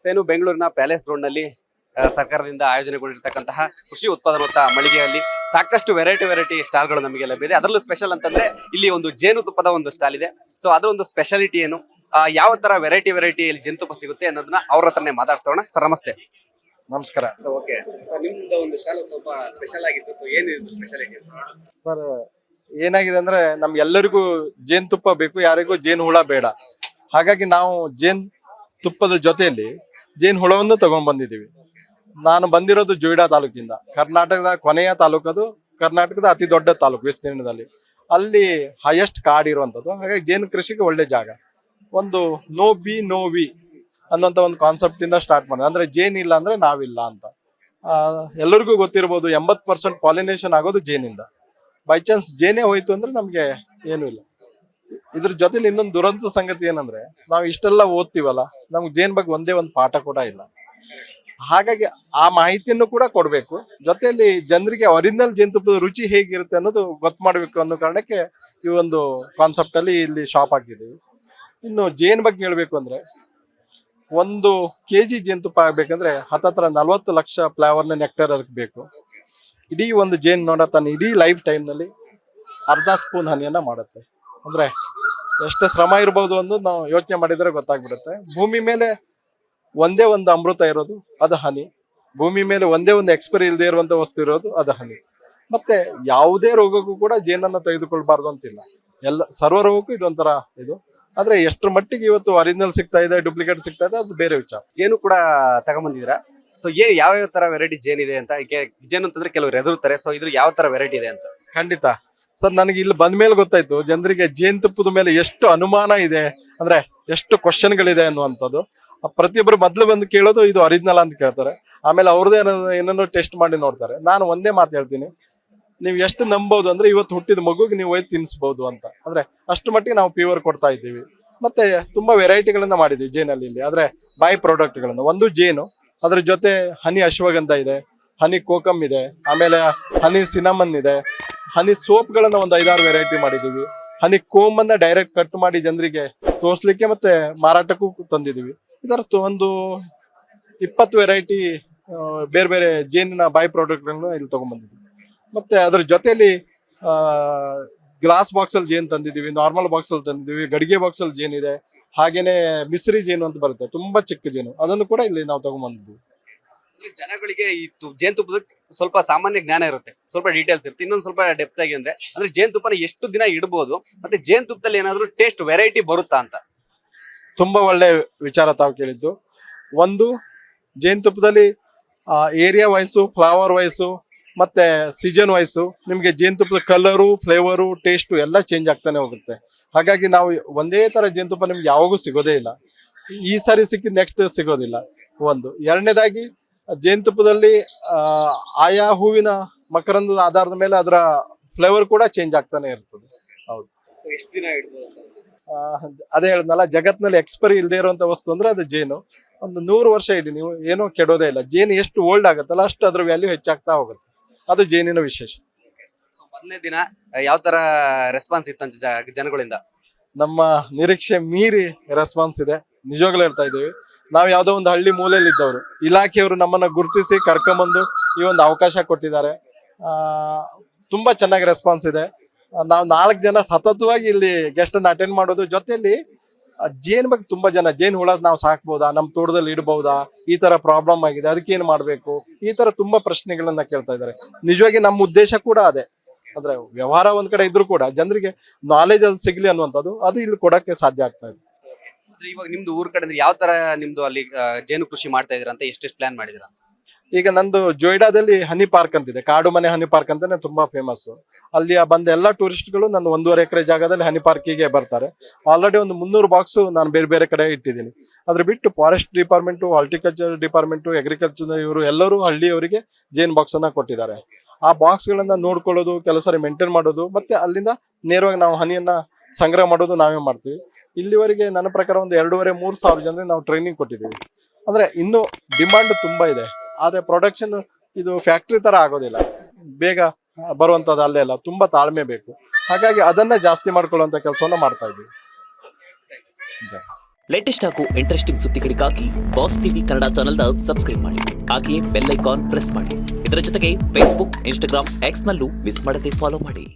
ಇವತ್ತೇನು ಬೆಂಗಳೂರಿನ palace ground ನಲ್ಲಿ ಸರ್ಕಾರದಿಂದ ಆಯೋಜನೆಗೊಂಡಿರ್ತಕ್ಕಂತಹ ಕೃಷಿ ಉತ್ಪಾದನೋತ್ತರ ಮಳಿಗೆಯಲ್ಲಿ ಸಾಕಷ್ಟು ವೆರೈಟಿ ಸ್ಟಾಲ್ಗಳು ನಮಗೆ ಲಭ್ಯ ಇದೆ. ಅದರಲ್ಲೂ ಸ್ಪೆಷಲ್ ಅಂತಂದ್ರೆ ಇಲ್ಲಿ ಒಂದು ಜೇನುತುಪ್ಪದ ಒಂದು ಸ್ಟಾಲ್ ಇದೆ. ಸೊ ಅದರ ಒಂದು ಸ್ಪೆಷಾಲಿಟಿ ಏನು, ಯಾವ ತರ ವೆರೈಟಿಯಲ್ಲಿ ಜೇನುತುಪ್ಪ ಸಿಗುತ್ತೆ ಅನ್ನೋದನ್ನ ಅವ್ರ ಹತ್ರನೇ ಮಾತಾಡ್ಸೋಣ. ಸರ್ ನಮಸ್ತೆ. ನಮಸ್ಕಾರ. ಓಕೆ ಸರ್, ನಿಮ್ದು ಒಂದು ಸ್ಟಾಲ್ ಸ್ವಲ್ಪ ಸ್ಪೆಷಲ್ ಆಗಿತ್ತು. ಸೊ ಏನಿದೆ ಸ್ಪೆಷಾಲಿಟಿ ಸರ್? ಏನಾಗಿದೆ ಅಂದ್ರೆ ನಮ್ಗೆಲ್ಲರಿಗೂ ಜೇನುತುಪ್ಪ ಬೇಕು, ಯಾರಿಗೂ ಜೇನು ಹುಳ ಬೇಡ. ಹಾಗಾಗಿ ನಾವು ಜೇನು ತುಪ್ಪದ ಜೊತೆಯಲ್ಲಿ ಜೇನು ಹುಳವನ್ನು ತಗೊಂಡ್ ಬಂದಿದ್ದೀವಿ. ನಾನು ಬಂದಿರೋದು ಜೋಯಿಡಾ ತಾಲೂಕಿಂದ, ಕರ್ನಾಟಕದ ಕೊನೆಯ ತಾಲೂಕದು, ಕರ್ನಾಟಕದ ಅತಿ ದೊಡ್ಡ ತಾಲೂಕು ವಿಸ್ತೀರ್ಣದಲ್ಲಿ. ಅಲ್ಲಿ ಹೈಯೆಸ್ಟ್ ಕಾಡ್ ಇರುವಂಥದ್ದು. ಹಾಗಾಗಿ ಜೇನು ಕೃಷಿಗೆ ಒಳ್ಳೆ ಜಾಗ. ಒಂದು ನೋ ಬಿ ನೋ ವಿ ಅನ್ನೋಂಥ ಒಂದು ಕಾನ್ಸೆಪ್ಟ್ ಇಂದ ಸ್ಟಾರ್ಟ್ ಮಾಡಿದೆ. ಅಂದ್ರೆ ಜೇನ್ ಇಲ್ಲ ಅಂದ್ರೆ ನಾವಿಲ್ಲ ಅಂತ. ಎಲ್ಲರಿಗೂ ಗೊತ್ತಿರ್ಬೋದು, 80% ಪಾಲಿನೇಷನ್ ಆಗೋದು ಜೇನಿಂದ. ಬೈ ಚಾನ್ಸ್ ಜೇನೇ ಹೋಯ್ತು ಅಂದ್ರೆ ನಮ್ಗೆ ಏನೂ ಇಲ್ಲ. ಇದ್ರ ಜೊತೆಲಿ ಇನ್ನೊಂದು ದುರಂತ ಸಂಗತಿ ಏನಂದ್ರೆ, ನಾವು ಇಷ್ಟೆಲ್ಲ ಓದ್ತೀವಲ್ಲ, ನಮ್ಗೆ ಜೇನ್ ಬಗ್ಗೆ ಒಂದೇ ಒಂದು ಪಾಠ ಕೂಡ ಇಲ್ಲ. ಹಾಗಾಗಿ ಆ ಮಾಹಿತಿಯನ್ನು ಕೂಡ ಕೊಡ್ಬೇಕು. ಜೊತೆಯಲ್ಲಿ ಜನರಿಗೆ ಒರಿಜಿನಲ್ ಜೇನುತುಪ್ಪದ ರುಚಿ ಹೇಗಿರುತ್ತೆ ಅನ್ನೋದು ಗೊತ್ತು ಮಾಡ್ಬೇಕು ಅನ್ನೋ ಕಾರಣಕ್ಕೆ ಈ ಒಂದು ಕಾನ್ಸೆಪ್ಟ್ ಅಲ್ಲಿ ಇಲ್ಲಿ ಶಾಪ್ ಹಾಕಿದ್ದೀವಿ. ಇನ್ನು ಜೇನ್ ಬಗ್ಗೆ ಹೇಳ್ಬೇಕು ಅಂದ್ರೆ, 1 kg ಜೇನುತುಪ್ಪ ಆಗ್ಬೇಕಂದ್ರೆ ಹತ್ತತ್ರ 40 ಲಕ್ಷ ಫ್ಲೇವರ್ನ ನೆಕ್ಟರ್ ಅದಕ್ಕೆ ಬೇಕು. ಇಡೀ ಒಂದು ಜೇನು ನೋಡ ತನ್ನ ಇಡೀ ಲೈಫ್ ಟೈಮ್ನಲ್ಲಿ ಅರ್ಧ ಸ್ಪೂನ್ ಹನಿಯನ್ನ ಮಾಡುತ್ತೆ. ಅಂದ್ರೆ ಎಷ್ಟು ಶ್ರಮ ಇರ್ಬೋದು ಅನ್ನೋದು ನಾವು ಯೋಚನೆ ಮಾಡಿದ್ರೆ ಗೊತ್ತಾಗ್ಬಿಡುತ್ತೆ. ಭೂಮಿ ಮೇಲೆ ಒಂದೇ ಒಂದು ಅಮೃತ ಇರೋದು ಅದು ಹನಿ. ಭೂಮಿ ಮೇಲೆ ಒಂದೇ ಒಂದು ಎಕ್ಸ್ಪೈರಿ ಇಲ್ಲದೆ ಇರುವಂತ ವಸ್ತು ಇರೋದು ಅದು ಹನಿ. ಮತ್ತೆ ಯಾವುದೇ ರೋಗಕ್ಕೂ ಕೂಡ ಜೇನನ್ನ ತೆಗೆದುಕೊಳ್ಬಾರ್ದು ಅಂತಿಲ್ಲ. ಸರ್ವ ರೋಗಕ್ಕೂ ಇದೊಂಥರ ಇದು. ಆದ್ರೆ ಎಷ್ಟು ಮಟ್ಟಿಗೆ ಇವತ್ತು ಒರಿಜಿನಲ್ ಸಿಗ್ತಾ ಇದೆ, ಡೂಪ್ಲಿಕೇಟ್ ಸಿಗ್ತಾ ಇದೆ, ಅದು ಬೇರೆ ವಿಚಾರ. ಜೇನು ಕೂಡ ತಗೊಂಡ್ಬಂದಿದ್ದೀರಾ. ಸೊ ಯಾವ ತರ ವೆರೈಟಿ ಜೇನ್ ಇದೆ ಅಂತ. ಜೇನು ಅಂತಂದ್ರೆ ಕೆಲವರು ಎದುರುತ್ತಾರೆ. ಸೊ ಇದ್ರ ಯಾವ ತರ ವೆರೈಟಿ ಇದೆ ಅಂತ. ಖಂಡಿತ ಸರ್, ನನಗೆ ಇಲ್ಲಿ ಬಂದ ಮೇಲೆ ಗೊತ್ತಾಯ್ತು ಜನರಿಗೆ ಜೇನುತುಪ್ಪದ ಮೇಲೆ ಎಷ್ಟು ಅನುಮಾನ ಇದೆ, ಅಂದ್ರೆ ಎಷ್ಟು ಕ್ವಶನ್ಗಳಿದೆ ಅನ್ನುವಂಥದ್ದು. ಪ್ರತಿಯೊಬ್ಬರು ಮೊದಲು ಬಂದು ಕೇಳೋದು ಇದು ಒರಿಜಿನಲ್ ಅಂತ ಕೇಳ್ತಾರೆ. ಆಮೇಲೆ ಅವ್ರದ್ದೇ ಏನನ್ನೋ ಟೆಸ್ಟ್ ಮಾಡಿ ನೋಡ್ತಾರೆ. ನಾನು ಒಂದೇ ಮಾತು ಹೇಳ್ತೀನಿ, ನೀವು ಎಷ್ಟು ನಂಬೋದು ಅಂದ್ರೆ ಇವತ್ತು ಹುಟ್ಟಿದ ಮಗುಗೆ ನೀವು ಒಯ್ದು ತಿನ್ನಿಸ್ಬೋದು ಅಂತ. ಅಂದ್ರೆ ಅಷ್ಟು ಮಟ್ಟಿಗೆ ನಾವು ಪ್ಯೂರ್ ಕೊಡ್ತಾ ಇದ್ದೀವಿ. ಮತ್ತೆ ತುಂಬಾ ವೆರೈಟಿಗಳನ್ನ ಮಾಡಿದ್ವಿ ಜೇನಲ್ಲಿ ಇಲ್ಲಿ. ಆದ್ರೆ ಬೈ ಪ್ರಾಡಕ್ಟ್ಗಳನ್ನ, ಒಂದು ಜೇನು, ಅದ್ರ ಜೊತೆ ಹನಿ ಅಶ್ವಗಂಧ ಇದೆ, ಹನಿ ಕೋಕಮ್ ಇದೆ, ಆಮೇಲೆ ಹನಿ ಸಿನಮನ್ ಇದೆ, ಹನಿ ಸೋಪ್ಗಳನ್ನ ಒಂದು 5-6 ವೆರೈಟಿ ಮಾಡಿದೀವಿ. ಹನಿ ಕೋಮನ್ನ ಡೈರೆಕ್ಟ್ ಕಟ್ ಮಾಡಿ ಜನರಿಗೆ ತೋರ್ಸ್ಲಿಕ್ಕೆ ಮತ್ತೆ ಮಾರಾಟಕ್ಕೂ ತಂದಿದೀವಿ. ಇದರ ಒಂದು 20 ವೆರೈಟಿ ಬೇರೆ ಬೇರೆ ಜೇನಿನ ಬೈ ಪ್ರಾಡಕ್ಟ್ಗಳನ್ನ ಇಲ್ಲಿ ತಗೊಂಡ್ಬಂದಿದ್ದೀವಿ. ಮತ್ತೆ ಅದ್ರ ಜೊತೆಲಿ ಗ್ಲಾಸ್ ಬಾಕ್ಸಲ್ಲಿ ಜೇನು ತಂದಿದ್ದೀವಿ, ನಾರ್ಮಲ್ ಬಾಕ್ಸಲ್ಲಿ ತಂದಿದ್ದೀವಿ, ಗಡಿಗೆ ಬಾಕ್ಸಲ್ಲಿ ಜೇನಿದೆ, ಹಾಗೇನೆ ಮಿಸ್ರಿ ಜೇನು ಅಂತ ಬರುತ್ತೆ, ತುಂಬಾ ಚಿಕ್ಕ ಜೇನು, ಅದನ್ನು ಕೂಡ ಇಲ್ಲಿ ನಾವು ತಗೊಂಡ್ಬಂದಿದ್ದೀವಿ. ಜನಗಳಿಗೆ ಈ ಜೇನುತುಪ್ಪದ ಸ್ವಲ್ಪ ಸಾಮಾನ್ಯ ಜ್ಞಾನ ಇರುತ್ತೆ, ಸ್ವಲ್ಪ ಡೀಟೇಲ್ಸ್ ಇರುತ್ತೆ. ಇನ್ನೊಂದು ಸ್ವಲ್ಪ ಡೆಪ್ತ್ ಆಗಿ ಅಂದ್ರೆ ಜೇನುತುಪ್ಪನ ಎಷ್ಟು ದಿನ ಇಡಬಹುದು, ಮತ್ತೆ ಜೇನುತುಪ್ಪದಲ್ಲಿ ಏನಾದ್ರು ಟೇಸ್ಟ್ ವೆರೈಟಿ ಬರುತ್ತಾ ಅಂತ. ತುಂಬಾ ಒಳ್ಳೆ ವಿಚಾರ ತಾವು ಕೇಳಿದ್ದು. ಒಂದು, ಜೇನುತುಪ್ಪದಲ್ಲಿ ಏರಿಯಾ ವೈಸು, ಫ್ಲವರ್ ವೈಸು, ಮತ್ತೆ ಸೀಸನ್ ವೈಸು ನಿಮಗೆ ಜೇನುತುಪ್ಪದ ಕಲರು, ಫ್ಲೇವರು, ಟೇಸ್ಟು ಎಲ್ಲ ಚೇಂಜ್ ಆಗ್ತಾನೆ ಹೋಗುತ್ತೆ. ಹಾಗಾಗಿ ನಾವು ಒಂದೇ ತರ ಜೇನುತುಪ್ಪ ನಿಮ್ಗೆ ಯಾವಾಗೂ ಸಿಗೋದೇ ಇಲ್ಲ. ಈ ಸಾರಿ ಸಿಕ್ಕಿದ ನೆಕ್ಸ್ಟ್ ಸಿಗೋದಿಲ್ಲ. ಒಂದು. ಎರಡನೇದಾಗಿ ಜೇನುತುಪ್ಪದಲ್ಲಿ ಆಯಾ ಹೂವಿನ ಮಕರಂದದ ಆಧಾರದ ಮೇಲೆ ಅದರ ಫ್ಲೇವರ್ ಕೂಡ ಚೇಂಜ್ ಆಗ್ತಾನೆ ಇರ್ತದೆ. ಹೌದು. ಎಷ್ಟು ದಿನ ಇಡಬಹುದು? ಅದೇ ಹೇಳಿದ್ನಲ್ಲ, ಜಗತ್ನಲ್ಲಿ ಎಕ್ಸ್ಪೈರಿ ಇಲ್ಲದೆ ಇರುವಂತ ವಸ್ತು ಅಂದ್ರೆ ಅದು ಜೇನು. ಒಂದು 100 ವರ್ಷ ಇಡಿ ನೀವು, ಏನೋ ಕೆಡೋದೇ ಇಲ್ಲ. ಜೇನು ಎಷ್ಟು ಓಲ್ಡ್ ಆಗುತ್ತಲ್ಲ ಅಷ್ಟು ಅದ್ರ ವ್ಯಾಲ್ಯೂ ಹೆಚ್ಚಾಗ್ತಾ ಹೋಗುತ್ತೆ. ಅದು ಜೇನಿನ ವಿಶೇಷ. ಮೊದಲನೇ ದಿನ ಯಾವ ತರ ರೆಸ್ಪಾನ್ಸ್ ಇತ್ತಂತ ಜನಗಳಿಂದ? ನಮ್ಮ ನಿರೀಕ್ಷೆ ಮೀರಿ ರೆಸ್ಪಾನ್ಸ್ ಇದೆ. ನಿಜವಾಗ್ಲೂ ಹೇಳ್ತಾ ಇದ್ದೀವಿ. ನಾವು ಯಾವುದೋ ಒಂದು ಹಳ್ಳಿ ಮೂಲೆಯಲ್ಲಿ ಇದ್ದವರು, ಇಲಾಖೆಯವರು ನಮ್ಮನ್ನ ಗುರುತಿಸಿ ಕರ್ಕೊಂಬಂದು ಈ ಒಂದು ಅವಕಾಶ ಕೊಟ್ಟಿದ್ದಾರೆ. ತುಂಬಾ ಚೆನ್ನಾಗಿ ರೆಸ್ಪಾನ್ಸ್ ಇದೆ. ನಾವು 4 ಜನ ಸತತವಾಗಿ ಇಲ್ಲಿ ಗೆಸ್ಟ್ ಅನ್ನ ಅಟೆಂಡ್ ಮಾಡೋದು. ಜೊತೆಯಲ್ಲಿ ಜೇನ್ ಬಗ್ಗೆ ತುಂಬಾ ಜನ, ಜೇನು ಹುಳ ನಾವು ಸಾಕ್ಬೋದಾ, ನಮ್ಮ ತೋಟದಲ್ಲಿ ಇಡಬಹುದಾ, ಈ ತರ ಪ್ರಾಬ್ಲಮ್ ಆಗಿದೆ, ಅದಕ್ಕೆ ಏನ್ ಮಾಡ್ಬೇಕು, ಈ ತರ ತುಂಬಾ ಪ್ರಶ್ನೆಗಳನ್ನ ಕೇಳ್ತಾ ಇದ್ದಾರೆ. ನಿಜವಾಗಿ ನಮ್ಮ ಉದ್ದೇಶ ಕೂಡ ಅದೇ. ಅಂದ್ರೆ ವ್ಯವಹಾರ ಒಂದ್ ಕಡೆ ಇದ್ರು ಕೂಡ ಜನರಿಗೆ ನಾಲೆಜ್ ಅದು ಸಿಗ್ಲಿ ಅನ್ನುವಂಥದ್ದು, ಅದು ಇಲ್ಲಿ ಕೊಡಕ್ಕೆ ಸಾಧ್ಯ ಆಗ್ತಾ ಇದೆ. ಇವಾಗ ನಿಮ್ದು ಊರ್ ಕಡೆ ಯಾವ ತರ ನಿಮ್ದು ಅಲ್ಲಿ ಜೇನು ಕೃಷಿ ಮಾಡ್ತಾ ಇದೀರಾ ಅಂತ ಎಷ್ಟೆಷ್ಟು ಪ್ಲಾನ್ ಮಾಡಿದಿರಾ? ಈಗ ನಂದು ಜೋಯಿಡಾದಲ್ಲಿ ಹನಿ ಪಾರ್ಕ್ ಅಂತಿದೆ, ಕಾಡು ಮನೆ ಹನಿ ಪಾರ್ಕ್ ಅಂತಾನೆ ತುಂಬಾ ಫೇಮಸ್. ಅಲ್ಲಿ ಬಂದ ಎಲ್ಲಾ ಟೂರಿಸ್ಟ್ಗಳು ನನ್ನ 1.5 ಎಕರೆ ಜಾಗದಲ್ಲಿ ಹನಿ ಪಾರ್ಕಿಗೆ ಬರ್ತಾರೆ. ಆಲ್ರೆಡಿ ಒಂದು 300 ಬಾಕ್ಸ್ ನಾನು ಬೇರೆ ಬೇರೆ ಕಡೆ ಇಟ್ಟಿದ್ದೀನಿ. ಅದ್ರ ಬಿಟ್ಟು forest department, horticulture department, agriculture ಇವರು ಎಲ್ಲರೂ ಹಳ್ಳಿಯವರಿಗೆ ಜೇನ್ ಬಾಕ್ಸ್ ಅನ್ನ ಕೊಟ್ಟಿದ್ದಾರೆ. ಆ ಬಾಕ್ಸ್ ಗಳನ್ನ ನೋಡ್ಕೊಳ್ಳೋದು, ಕೆಲವು ಸಾರಿ ಮೇಂಟೈನ್ ಮಾಡೋದು, ಮತ್ತೆ ಅಲ್ಲಿಂದ ನೇರವಾಗಿ ನಾವು ಹನಿಯನ್ನ ಸಂಗ್ರಹ ಮಾಡೋದು ನಾವೇ ಮಾಡ್ತೀವಿ. ಇಲ್ಲಿವರೆಗೆ ನನ್ನ ಪ್ರಕಾರ ಒಂದು 2,500-3 ಸಾವಿರ ಜನರಿಗೆ ನಾವು ಟ್ರೈನಿಂಗ್ ಕೊಟ್ಟಿದ್ದೀವಿ. ಅಂದ್ರೆ ಇನ್ನು ಡಿಮಾಂಡ್ ತುಂಬಾ ಇದೆ. ಆದ್ರೆ ಪ್ರೊಡಕ್ಷನ್ ಇದು ಫ್ಯಾಕ್ಟ್ರಿ ತರ ಆಗೋದಿಲ್ಲ, ಬೇಗ ಬರುವಂತದ್ದು ಅಲ್ಲೇ ಅಲ್ಲ, ತುಂಬಾ ತಾಳ್ಮೆ ಬೇಕು. ಹಾಗಾಗಿ ಅದನ್ನ ಜಾಸ್ತಿ ಮಾಡ್ಕೊಳ್ಳುವಂತ ಕೆಲಸವನ್ನ ಮಾಡ್ತಾ ಇದ್ದೀವಿ. ಲೇಟೆಸ್ಟ್ ಹಾಗೂ ಇಂಟ್ರೆಸ್ಟಿಂಗ್ ಸುದ್ದಿಗಳಿಗಾಗಿ ಬಾಸ್ ಟಿವಿ ಕನ್ನಡ ಚಾನೆಲ್ನ ಸಬ್ಸ್ಕ್ರೈಬ್ ಮಾಡಿ. ಹಾಗೆಯೇ ಬೆಲ್ ಐಕಾನ್ ಪ್ರೆಸ್ ಮಾಡಿ. ಇದರ ಜೊತೆಗೆ ಫೇಸ್ಬುಕ್, ಇನ್ಸ್ಟಾಗ್ರಾಮ್, ಎಕ್ಸ್ ನಲ್ಲೂ ಮಿಸ್ ಮಾಡದೆ ಫಾಲೋ ಮಾಡಿ.